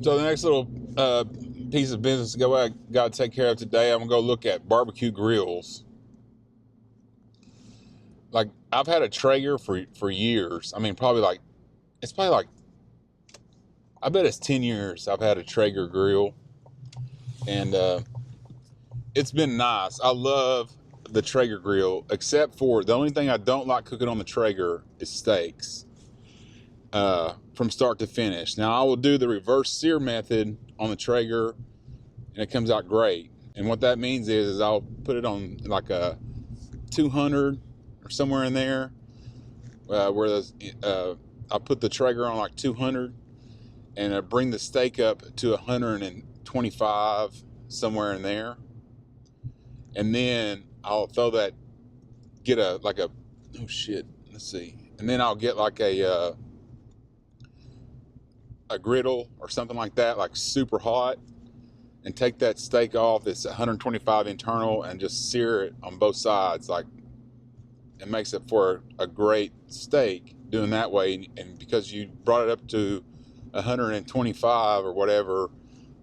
So the next little piece of business I got to take care of today, I'm gonna go look at barbecue grills. Like, I've had a Traeger for years. I mean, it's probably like, I bet it's 10 years I've had a Traeger grill, and it's been nice. I love the Traeger grill, except for the only thing I don't like cooking on the Traeger is steaks. From start to finish. Now, I will do the reverse sear method on the Traeger, and it comes out great. And what that means is I'll put it on like a 200 or somewhere in there, where I'll put the Traeger on like 200, and I bring the steak up to 125, somewhere in there, and then I'll and then I'll get like a griddle or something like that, like super hot, and take that steak off that's 125 internal and just sear it on both sides. Like, it makes it for a great steak doing that way. And because you brought it up to 125 or whatever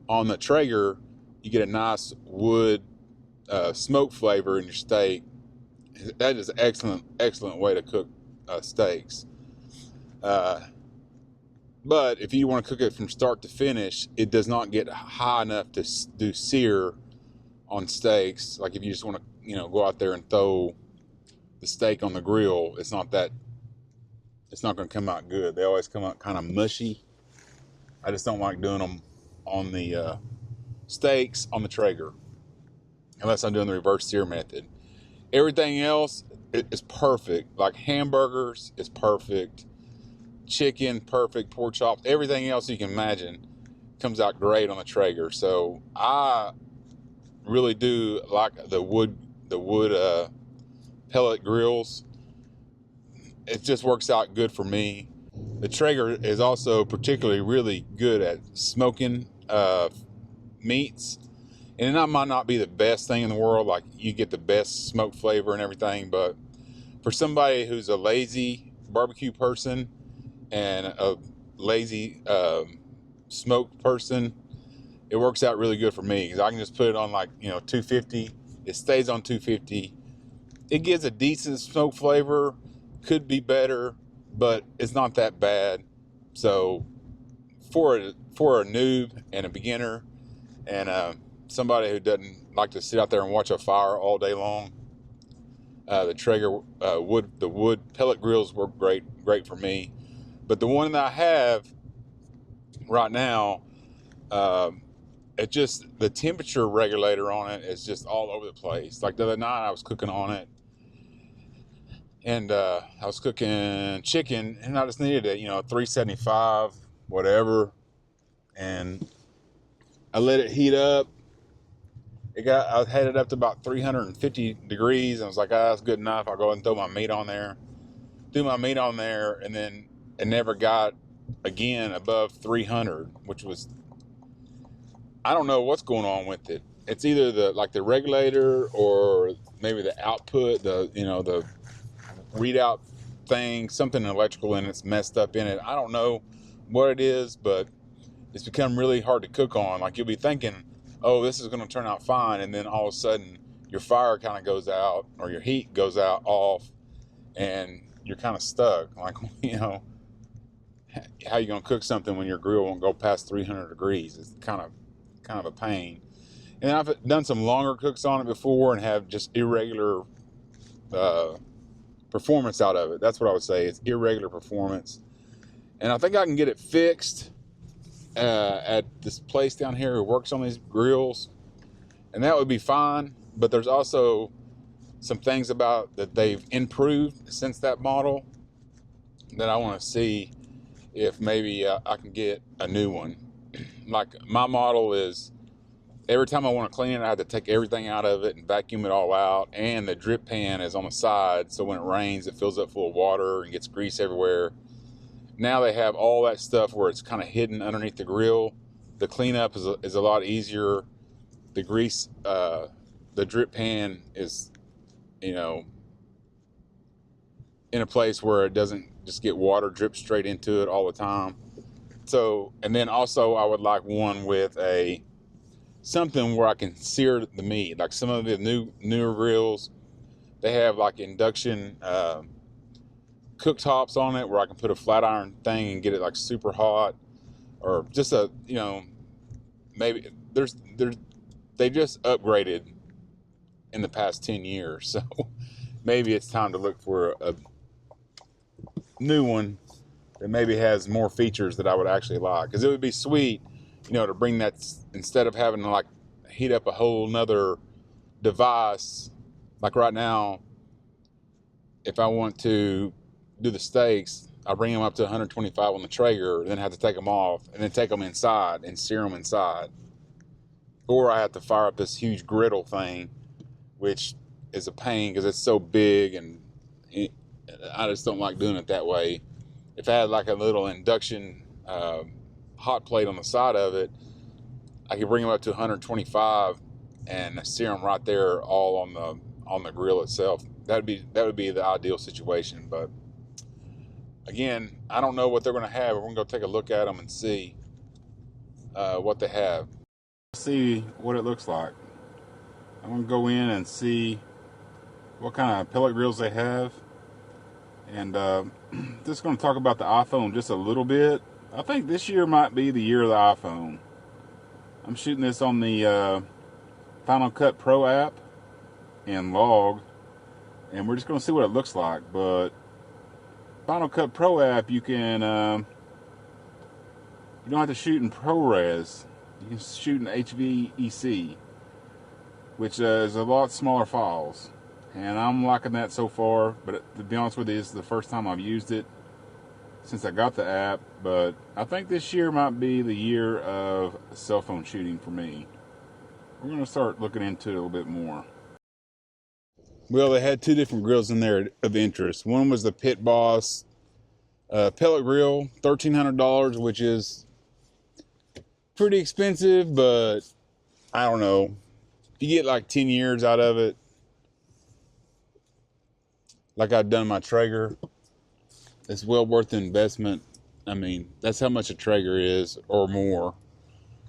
on the Traeger, you get a nice wood smoke flavor in your steak. That is an excellent way to cook steaks. But if you want to cook it from start to finish, it does not get high enough to do sear on steaks. Like, if you just want to, go out there and throw the steak on the grill, it's not going to come out good. They always come out kind of mushy. I just don't like doing them on the steaks on the Traeger, unless I'm doing the reverse sear method. Everything else is perfect. Like, hamburgers is perfect. Chicken, perfect. Pork chops, everything else you can imagine comes out great on the Traeger. So I really do like the wood pellet grills. It just works out good for me. The Traeger is also particularly really good at smoking meats, and it might not be the best thing in the world. Like, you get the best smoke flavor and everything, but for somebody who's a lazy barbecue person and a lazy smoke person, it works out really good for me, because I can just put it on 250. It stays on 250. It gives a decent smoke flavor. Could be better, but it's not that bad. So for a noob and a beginner, and somebody who doesn't like to sit out there and watch a fire all day long, the Traeger wood pellet grills work great for me. But the one that I have right now, the temperature regulator on it is just all over the place. Like, the other night I was cooking on it, and I was cooking chicken, and I just needed it, 375, whatever. And I let it heat up. I had it up to about 350 degrees, and I was like, that's good enough. I'll go ahead and throw my meat on there. And then it never got again above 300, which was, I don't know what's going on with it. It's either the regulator, or maybe the output, the readout thing, something electrical in it's messed up in it. I don't know what it is, but it's become really hard to cook on. Like, you'll be thinking, oh, this is going to turn out fine, and then all of a sudden your fire kind of goes out, or your heat goes out off, and you're kind of stuck. Like, how you going to cook something when your grill won't go past 300 degrees? It's kind of a pain. And I've done some longer cooks on it before and have just irregular performance out of it. That's what I would say. It's irregular performance. And I think I can get it fixed at this place down here who works on these grills, and that would be fine. But there's also some things about that they've improved since that model that I want to see if maybe I can get a new one. Like, my model is, every time I want to clean it, I have to take everything out of it and vacuum it all out. And the drip pan is on the side, so when it rains, it fills up full of water and gets grease everywhere. Now they have all that stuff where it's kind of hidden underneath the grill. The cleanup is a lot easier. The grease, the drip pan is, in a place where it doesn't just get water drip straight into it all the time. So, and then also I would like one with something where I can sear the meat. Like some of the newer grills, they have like induction cooktops on it where I can put a flat iron thing and get it like super hot, or just maybe they just upgraded in the past 10 years. So maybe it's time to look for a new one that maybe has more features that I would actually like. Because it would be sweet, to bring that, instead of having to like heat up a whole nother device. Like right now, if I want to do the steaks, I bring them up to 125 on the Traeger, then have to take them off and then take them inside and sear them inside. Or I have to fire up this huge griddle thing, which is a pain because it's so big, and I just don't like doing it that way. If I had like a little induction hot plate on the side of it, I could bring them up to 125 and sear them right there, all on the grill itself. That would be the ideal situation. But again, I don't know what they're going to have. We're going to go take a look at them and see what they have. See what it looks like. I'm going to go in and see what kind of pellet grills they have. And just going to talk about the iPhone just a little bit. I think this year might be the year of the iPhone. I'm shooting this on the Final Cut Pro app in Log, and we're just going to see what it looks like. But Final Cut Pro app, you can you don't have to shoot in ProRes. You can shoot in HVEC, which is a lot smaller files. And I'm liking that so far, but to be honest with you, this is the first time I've used it since I got the app. But I think this year might be the year of cell phone shooting for me. We're going to start looking into it a little bit more. Well, they had two different grills in there of interest. One was the Pit Boss pellet grill, $1,300, which is pretty expensive, but I don't know. You get like 10 years out of it, like I've done my Traeger. It's well worth the investment. I mean, that's how much a Traeger is, or more.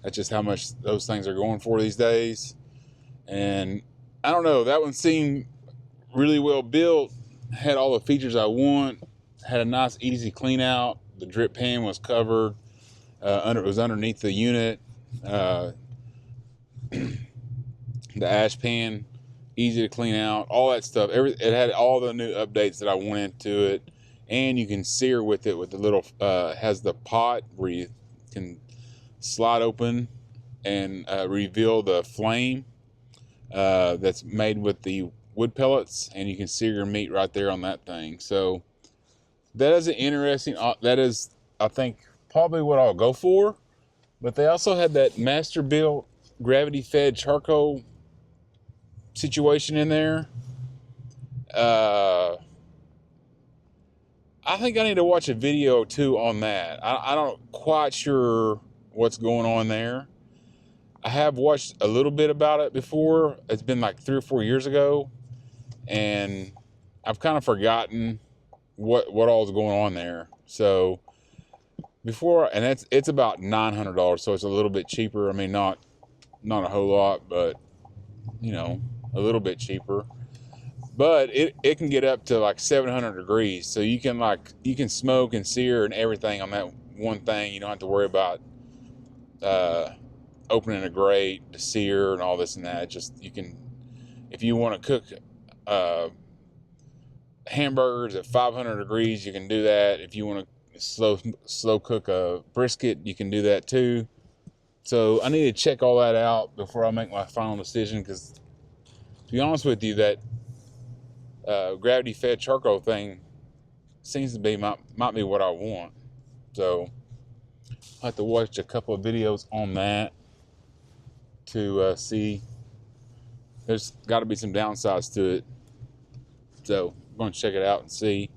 That's just how much those things are going for these days. And I don't know, that one seemed really well built, had all the features I want, had a nice easy clean out. The drip pan was covered, it was underneath the unit. The ash pan, easy to clean out, all that stuff. It had all the new updates that I wanted to it, and you can sear with it with the little has the pot where you can slide open and reveal the flame that's made with the wood pellets, and you can sear your meat right there on that thing. So that is an interesting, that is, I think, probably what I'll go for. But they also had that Masterbuilt gravity fed charcoal situation in there. I think I need to watch a video or two on that. I don't quite sure what's going on there. I have watched a little bit about it before. It's been like 3 or 4 years ago, and I've kind of forgotten what all is going on there. So before, and it's about $900, so it's a little bit cheaper. I mean, not a whole lot, but a little bit cheaper. But it can get up to like 700 degrees, so you can smoke and sear and everything on that one thing. You don't have to worry about opening a grate to sear and all this and that. Just, you can, if you want to cook hamburgers at 500 degrees, you can do that. If you want to slow cook a brisket, you can do that too. So I need to check all that out before I make my final decision, because to be honest with you, that gravity fed charcoal thing seems to be might be what I want. So I have to watch a couple of videos on that to see. There's got to be some downsides to it, so I'm going to check it out and see.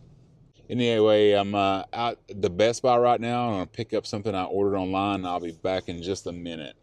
Anyway, I'm out at the Best Buy right now. I'm going to pick up something I ordered online, and I'll be back in just a minute.